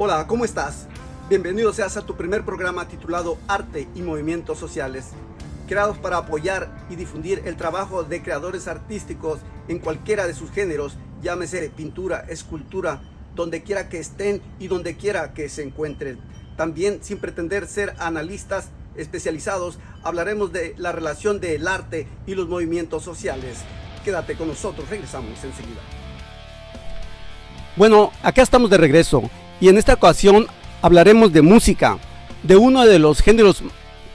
Hola, ¿cómo estás? Bienvenido seas a tu primer programa titulado Arte y Movimientos Sociales, creados para apoyar y difundir el trabajo de creadores artísticos en cualquiera de sus géneros, llámese pintura, escultura, donde quiera que estén y donde quiera que se encuentren. También, sin pretender ser analistas especializados, hablaremos de la relación del arte y los movimientos sociales. Quédate con nosotros, regresamos enseguida. Bueno, acá estamos de regreso y en esta ocasión hablaremos de música, de uno de los géneros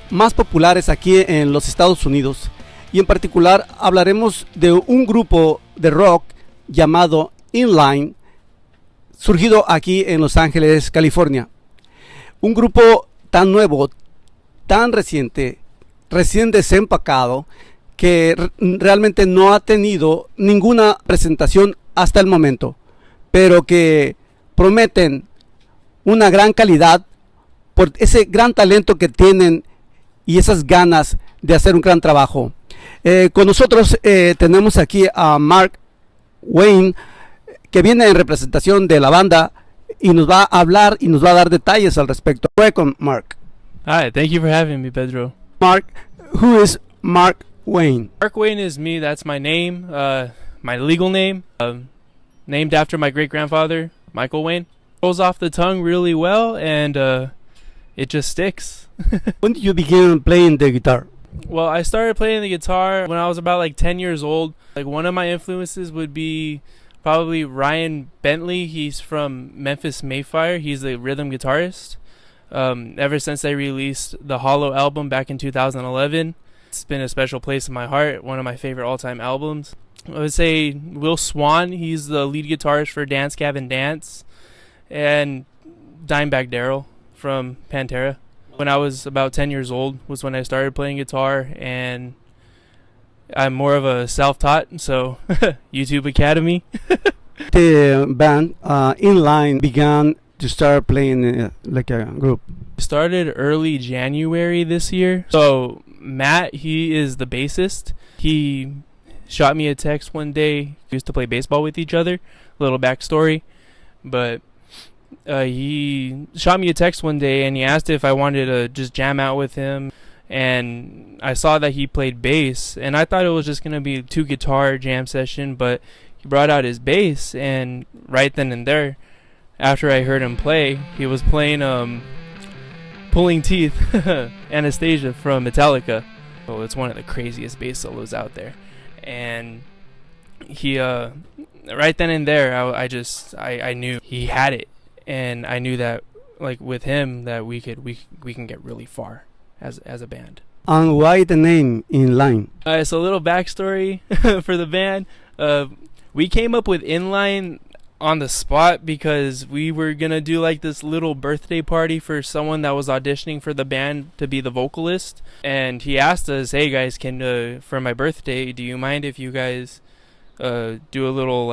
más populares aquí en los Estados Unidos, y en particular hablaremos de un grupo de rock llamado Inline, surgido aquí en Los Ángeles, California. Un grupo tan nuevo, tan reciente, recién desempacado, que realmente no ha tenido ninguna presentación hasta el momento, pero que prometen una gran calidad por ese gran talento que tienen y esas ganas de hacer un gran trabajo. Con nosotros tenemos aquí a Mark Wayne, que viene en representación de la banda y nos va a hablar y nos va a dar detalles al respecto. Welcome, Mark. Hi, thank you for having me, Pedro. Mark, who is Mark Wayne? Mark Wayne is me. That's my name, my legal name, named after my great-grandfather, Michael Wayne. Rolls off the tongue really well, and it just sticks. When did you begin playing the guitar? Well, I started playing the guitar when I was about like 10 years old. Like, one of my influences would be probably Ryan Bentley. He's from Memphis Mayfire. He's a rhythm guitarist. Ever since I released the Hollow album back in 2011, it's been a special place in my heart. One of my favorite all-time albums. I would say Will Swan. He's the lead guitarist for Dance Gavin Dance. And Dimebag Darrell from Pantera. When I was about 10 years old was when I started playing guitar, and I'm more of a self-taught, so YouTube Academy. The band Inline began to start playing like a group. Started early January this year. So Matt, he is the bassist. He shot me a text one day. We used to play baseball with each other. Little backstory, but he shot me a text one day and he asked if I wanted to just jam out with him, and I saw that he played bass, and I thought it was just gonna be a 2-guitar jam session, but he brought out his bass, and right then and there, after I heard him play, he was playing Pulling Teeth, Anastasia from Metallica. Oh, it's one of the craziest bass solos out there, and he right then and there, I knew he had it. And I knew that, like, with him, that we can get really far as a band. And why the name Inline? It's a little backstory for the band. We came up with Inline on the spot because we were gonna do like this little birthday party for someone that was auditioning for the band to be the vocalist, and he asked us, "Hey guys, can for my birthday, do you mind if you guys do a little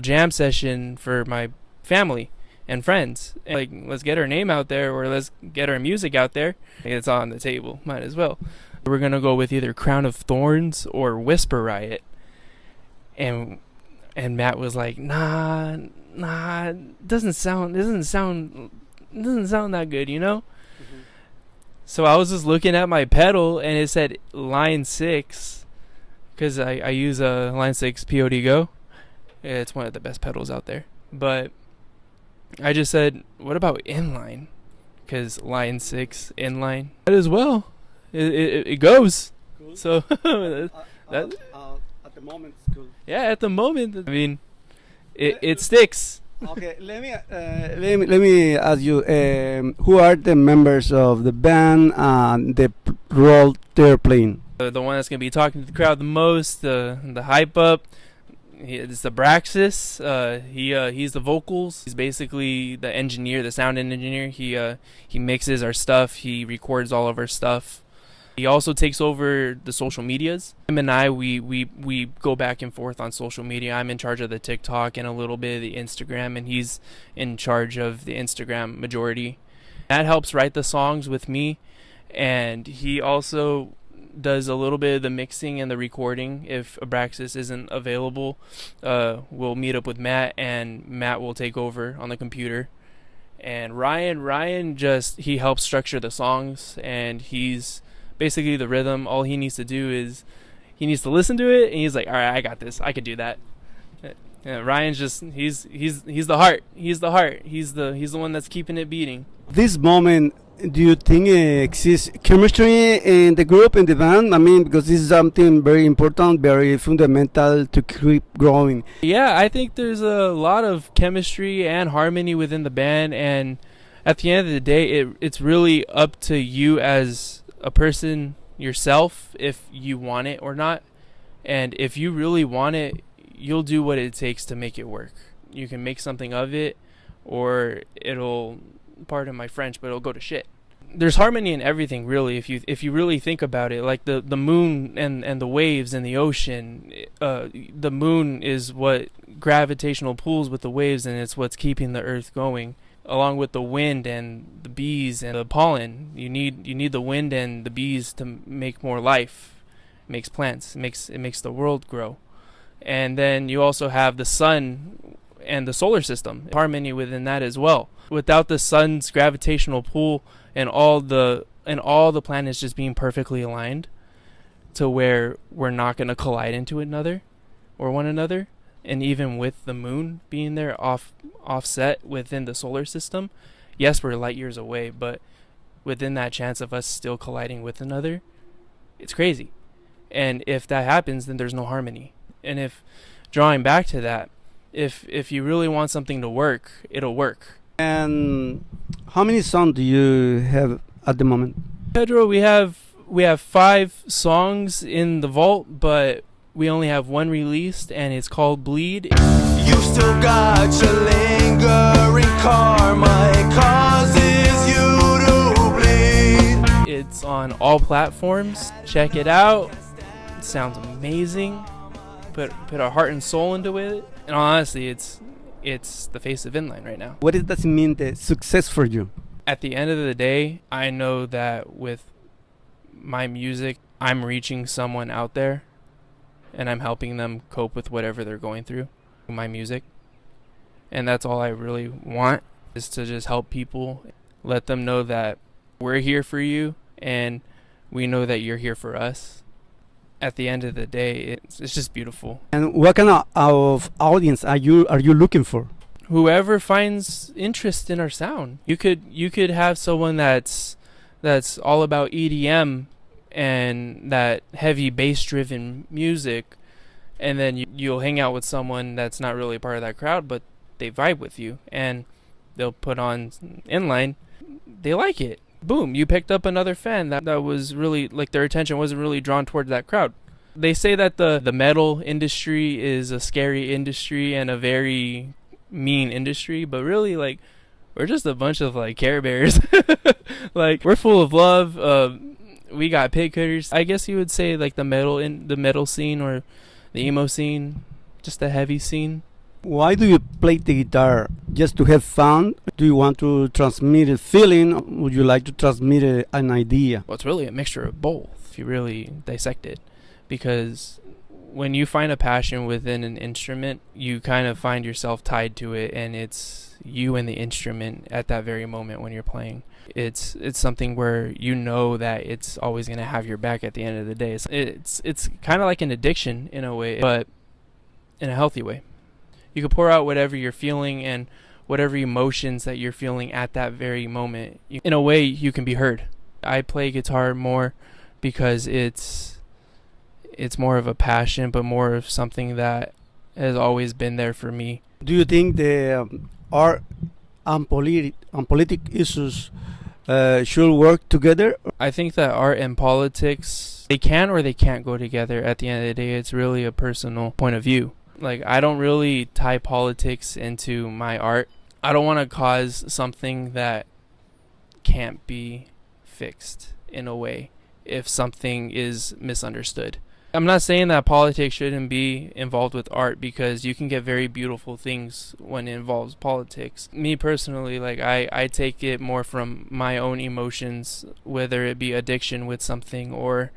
jam session for my family and friends, and like, let's get our name out there, or let's get our music out there. It's on the table, might as well." We're gonna go with either Crown of Thorns or Whisper Riot, and Matt was like, nah, doesn't sound that good, you know. Mm-hmm. So I was just looking at my pedal and it said Line 6, because I use a Line 6 POD Go. It's one of the best pedals out there, but I just said, what about Inline? Because Line 6, Inline, that as well. It goes. Cool. So at the moment, it's cool. Yeah, at the moment, I mean, it sticks. Okay, let me ask you, who are the members of the band and the role they're playing? The one that's gonna be talking to the crowd the most, the hype up. It's the Braxis. He's the vocals. He's basically the engineer, the sound engineer. He mixes our stuff. He records all of our stuff. He also takes over the social medias. Him and I, we go back and forth on social media. I'm in charge of the TikTok and a little bit of the Instagram, and he's in charge of the Instagram majority. That helps write the songs with me, and he also does a little bit of the mixing and the recording. If Abraxas isn't available, we'll meet up with Matt, and Matt will take over on the computer. And Ryan just, he helps structure the songs, and he's basically the rhythm. All he needs to do is he needs to listen to it, and he's like, all right, I got this, I could do that. Ryan's just, he's the heart. He's the heart. He's the one that's keeping it beating. This moment, do you think exists chemistry in the group, in the band? I mean, because this is something very important, very fundamental to keep growing. Yeah, I think there's a lot of chemistry and harmony within the band, and at the end of the day, it's really up to you as a person yourself if you want it or not. And if you really want it, you'll do what it takes to make it work. You can make something of it, or it'll, pardon my French, but it'll go to shit. There's harmony in everything, really, if you really think about it. Like the moon and the waves and the ocean. The moon is what gravitational pulls with the waves, and it's what's keeping the earth going, along with the wind and the bees and the pollen. You need the wind and the bees to make more life. It makes plants. It makes the world grow. And then you also have the sun and the solar system, harmony within that as well. Without the sun's gravitational pull and all the planets just being perfectly aligned to where we're not going to collide into one another, and even with the moon being there offset within the solar system, yes, we're light years away, but within that chance of us still colliding with another, it's crazy. And if that happens, then there's no harmony. And if, drawing back to that, if you really want something to work, it'll work. And how many songs do you have at the moment? Pedro, we have 5 songs in the vault, but we only have one released, and it's called Bleed. You still got your lingering karma, it causes you to bleed. It's on all platforms. Check it out. It sounds amazing. Put our heart and soul into it, and honestly, it's the face of Inline right now. What does it mean, the success for you? At the end of the day, I know that with my music, I'm reaching someone out there, and I'm helping them cope with whatever they're going through with my music. And that's all I really want, is to just help people, let them know that we're here for you, and we know that you're here for us. At the end of the day, it's just beautiful. And what kind of audience are you looking for? Whoever finds interest in our sound. You could have someone that's all about EDM and that heavy bass driven music, and then you'll hang out with someone that's not really part of that crowd, but they vibe with you, and they'll put on Inline. They like it. Boom, you picked up another fan that was really, like, their attention wasn't really drawn towards that crowd. They say that the metal industry is a scary industry and a very mean industry, but really, like, we're just a bunch of, like, Care Bears. Like, we're full of love. We got pig cutters. I guess you would say, like, the metal scene or the emo scene, just the heavy scene. Why do you play the guitar? Just to have fun? Do you want to transmit a feeling? Would you like to transmit an idea? Well, it's really a mixture of both, if you really dissect it. Because when you find a passion within an instrument, you kind of find yourself tied to it, and it's you and the instrument at that very moment when you're playing. It's something where you know that it's always going to have your back at the end of the day. It's kind of like an addiction in a way, but in a healthy way. You can pour out whatever you're feeling and whatever emotions that you're feeling at that very moment. In a way, you can be heard. I play guitar more because it's more of a passion, but more of something that has always been there for me. Do you think the art and politic issues should work together? I think that art and politics, they can or they can't go together. At the end of the day, it's really a personal point of view. Like, I don't really tie politics into my art. I don't want to cause something that can't be fixed in a way if something is misunderstood. I'm not saying that politics shouldn't be involved with art, because you can get very beautiful things when it involves politics. Me personally, like, I take it more from my own emotions, whether it be addiction with something or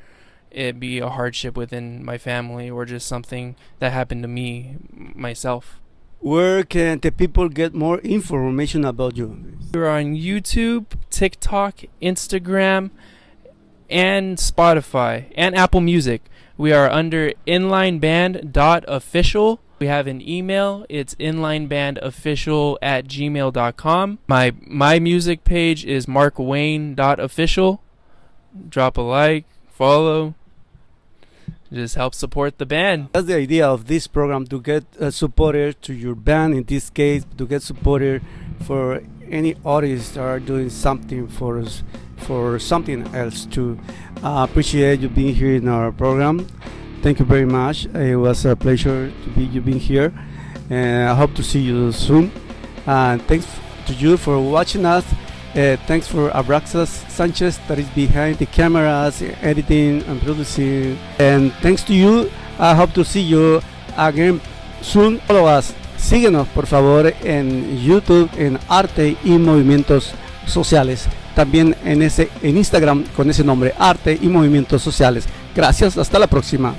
it be a hardship within my family or just something that happened to me myself. Where can the people get more information about you? We're on YouTube, TikTok, Instagram, and Spotify, and Apple Music. We are under inlineband.official. We have an email. It's inlinebandofficial@gmail.com. My music page is markwayne.official. Drop a like, follow. Just help support the band. That's the idea of this program, to get supporter to your band, in this case, to get supporter for any artists that are doing something for us, for something else too. I appreciate you being here in our program. Thank you very much. It was a pleasure to be you being here, and I hope to see you soon. And thanks to you for watching us. Thanks for Abraxas Sanchez, that is behind the cameras, editing and producing. And thanks to you. I hope to see you again soon. Follow us. Síguenos por favor en YouTube, en Arte y Movimientos Sociales. También en Instagram con ese nombre, Arte y Movimientos Sociales. Gracias, hasta la próxima.